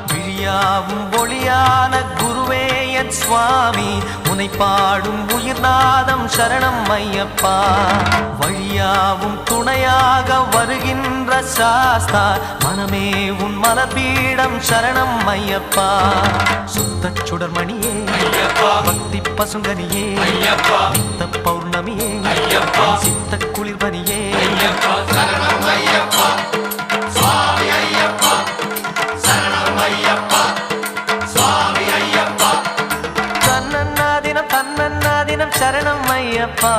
விழியாவும் ஒளியான குருவே என் சுவாமி உனை பாடும் உயிர்நாதம் சரணம் ஐயப்பா வழியாவும் துணையாக வருகின்ற சாஸ்தா மனமே உன் மலபீடம் சரணம் ஐயப்பா சுத்த சுடர்மணியே பக்தி பசுங்கனியே நித்த பௌர்ணமியே சித்த குளிர்பனியே தன்னன்னாதினம் சரணம் ஐயப்பா